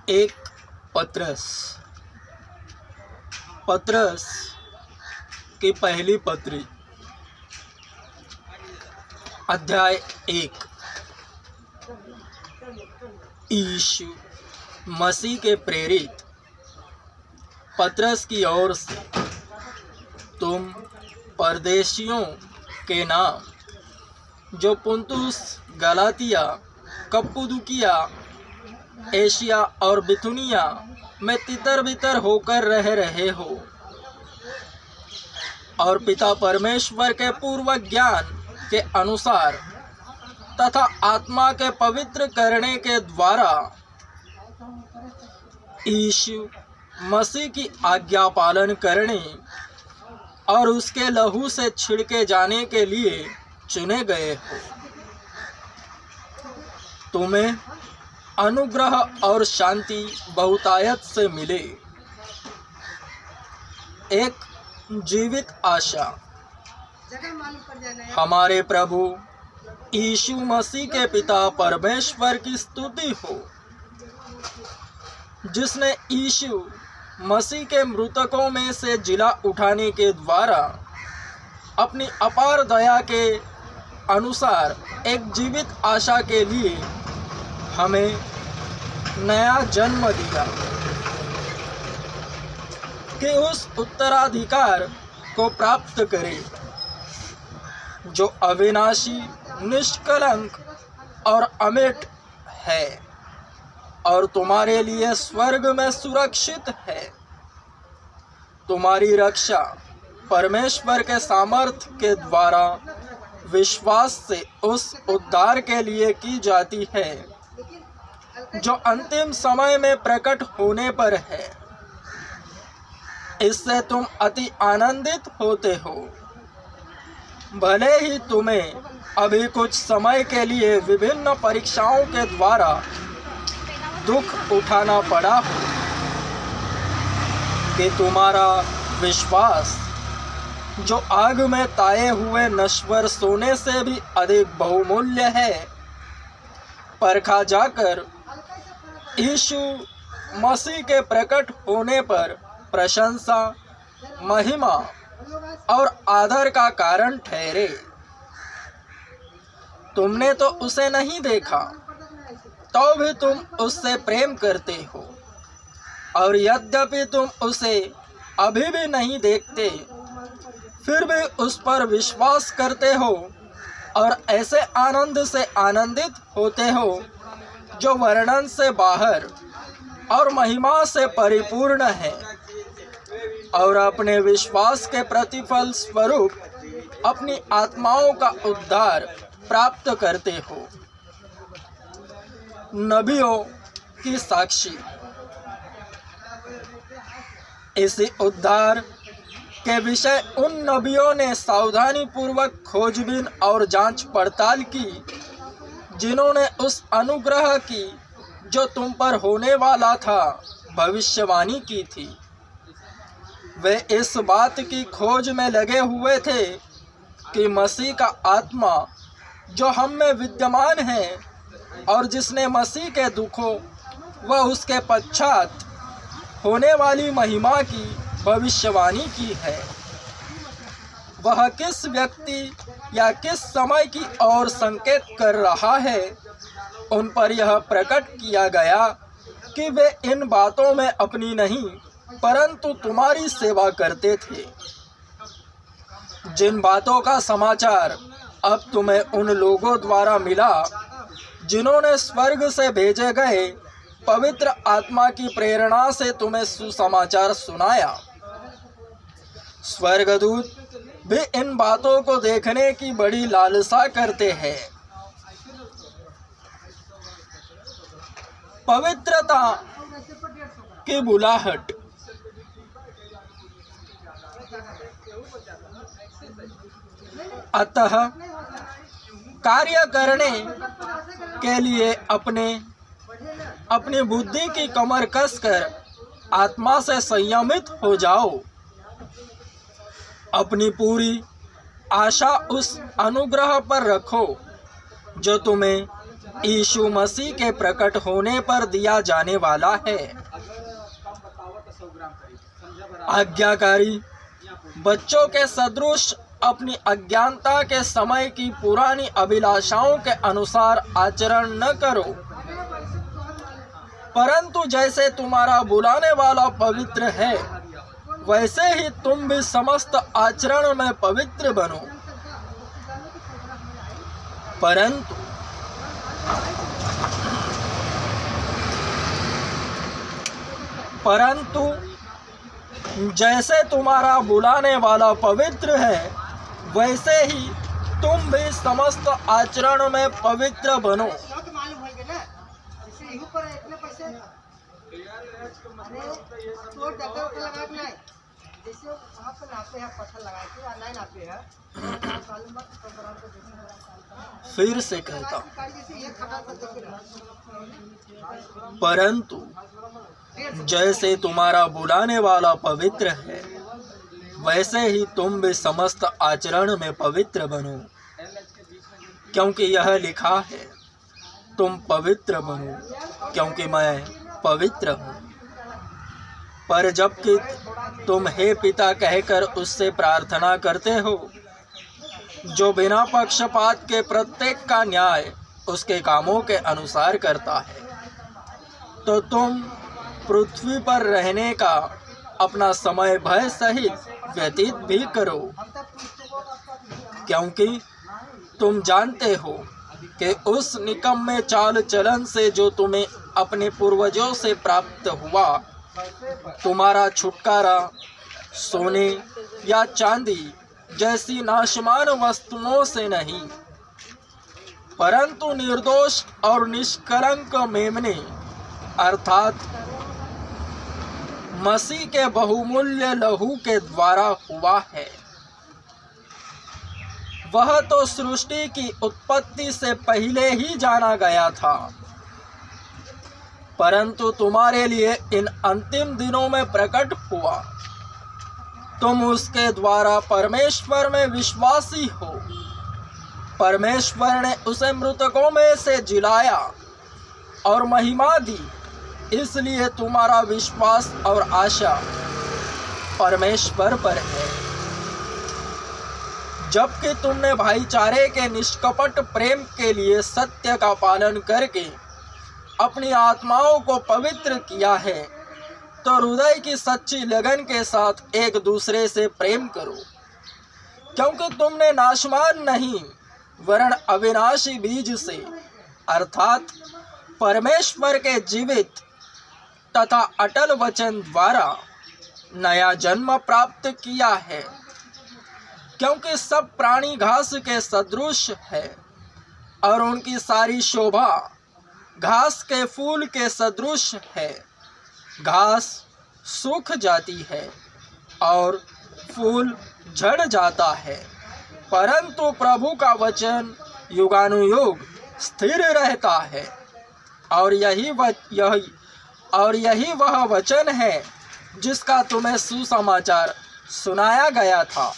एक पत्रस की पहली पत्री, अध्याय 1। यीशु मसीह के प्रेरित पत्रस की ओर से तुम परदेशियों के नाम जो पुन्तुस, गलातिया, कप्पदूकिया, एशिया और बिथुनिया में तितर बितर होकर रह रहे हो, और पिता परमेश्वर के पूर्व ज्ञान के अनुसार तथा आत्मा के पवित्र करने के द्वारा यीशु मसीह की आज्ञा पालन करने और उसके लहू से छिड़के जाने के लिए चुने गए हो। तुम्हें अनुग्रह और शांति बहुतायत से मिले। एक जीवित आशा हमारे प्रभु यीशु मसीह के पिता परमेश्वर की स्तुति हो, जिसने यीशु मसीह के मृतकों में से जिला उठाने के द्वारा अपनी अपार दया के अनुसार एक जीवित आशा के लिए हमें नया जन्म दिया कि उस उत्तराधिकार को प्राप्त करें जो अविनाशी, निष्कलंक और अमिट है और तुम्हारे लिए स्वर्ग में सुरक्षित है। तुम्हारी रक्षा परमेश्वर के सामर्थ्य के द्वारा विश्वास से उस उद्धार के लिए की जाती है जो अंतिम समय में प्रकट होने पर है। इससे तुम अति आनंदित होते हो, भले ही तुम्हें अभी कुछ समय के लिए विभिन्न परीक्षाओं के द्वारा दुख उठाना पड़ा हो, कि तुम्हारा विश्वास जो आग में ताए हुए नश्वर सोने से भी अधिक बहुमूल्य है, परखा जाकर यीशु मसीह के प्रकट होने पर प्रशंसा, महिमा और आदर का कारण ठहरे। तुमने तो उसे नहीं देखा, तो भी तुम उससे प्रेम करते हो, और यद्यपि तुम उसे अभी भी नहीं देखते, फिर भी उस पर विश्वास करते हो और ऐसे आनंद से आनंदित होते हो जो वर्णन से बाहर और महिमा से परिपूर्ण है, और अपने विश्वास के प्रतिफल स्वरूप अपनी आत्माओं का उद्धार प्राप्त करते हो। नबियों की साक्षी। इसी उद्धार के विषय उन नबियों ने सावधानी पूर्वक खोजबीन और जांच पड़ताल की, जिन्होंने उस अनुग्रह की जो तुम पर होने वाला था भविष्यवाणी की थी। वे इस बात की खोज में लगे हुए थे कि मसीह का आत्मा जो हम में विद्यमान है और जिसने मसीह के दुखों व उसके पश्चात होने वाली महिमा की भविष्यवाणी की है, वह किस व्यक्ति या किस समय की ओर संकेत कर रहा है, उन पर यह प्रकट किया गया कि वे इन बातों में अपनी नहीं परंतु तुम्हारी सेवा करते थे। जिन बातों का समाचार अब तुम्हें उन लोगों द्वारा मिला जिन्होंने स्वर्ग से भेजे गए पवित्र आत्मा की प्रेरणा से तुम्हें सुसमाचार सुनाया। स्वर्गदूत भी इन बातों को देखने की बड़ी लालसा करते हैं। पवित्रता की बुलाहट। अतः कार्य करने के लिए अपनी बुद्धि की कमर कसकर आत्मा से संयमित हो जाओ। अपनी पूरी आशा उस अनुग्रह पर रखो जो तुम्हें यीशु मसीह के प्रकट होने पर दिया जाने वाला है। आज्ञाकारी बच्चों के सदृश अपनी अज्ञानता के समय की पुरानी अभिलाषाओं के अनुसार आचरण न करो, परंतु जैसे तुम्हारा बुलाने वाला पवित्र है, वैसे ही तुम भी समस्त आचरण में पवित्र बनो। परंतु जैसे तुम्हारा बुलाने वाला पवित्र है, वैसे ही तुम भी समस्त आचरण में पवित्र बनो। फिर से कहता हूं, परंतु जैसे तुम्हारा बुलाने वाला पवित्र है, वैसे ही तुम भी समस्त आचरण में पवित्र बनो, क्योंकि यह लिखा है, तुम पवित्र बनो क्योंकि मैं पवित्र हूँ। पर जबकि तुम हे पिता कहकर उससे प्रार्थना करते हो, जो बिना पक्षपात के प्रत्येक का न्याय उसके कामों के अनुसार करता है, तो तुम पृथ्वी पर रहने का अपना समय भय सहित व्यतीत भी करो, क्योंकि तुम जानते हो कि उस निकम्मे चाल चलन से जो तुम्हें अपने पूर्वजों से प्राप्त हुआ, तुम्हारा छुटकारा सोने या चांदी जैसी नाशमान वस्तुओं से नहीं, परंतु निर्दोष और निष्कलंक मेमने अर्थात मसीह के बहुमूल्य लहू के द्वारा हुआ है। वह तो सृष्टि की उत्पत्ति से पहले ही जाना गया था, परंतु तुम्हारे लिए इन अंतिम दिनों में प्रकट हुआ। तुम उसके द्वारा परमेश्वर में विश्वासी हो। परमेश्वर ने उसे मृतकों में से जिलाया और महिमा दी, इसलिए तुम्हारा विश्वास और आशा परमेश्वर पर है। जबकि तुमने भाईचारे के निष्कपट प्रेम के लिए सत्य का पालन करके अपनी आत्माओं को पवित्र किया है, तो हृदय की सच्ची लगन के साथ एक दूसरे से प्रेम करो, क्योंकि तुमने नाशमान नहीं वरन अविनाशी बीज से अर्थात परमेश्वर के जीवित तथा अटल वचन द्वारा नया जन्म प्राप्त किया है। क्योंकि सब प्राणी घास के सदृश है और उनकी सारी शोभा घास के फूल के सदृश है। घास सूख जाती है और फूल झड़ जाता है, परंतु प्रभु का वचन युगानुयुग स्थिर रहता है। और यही वह वचन है जिसका तुम्हें सुसमाचार सुनाया गया था।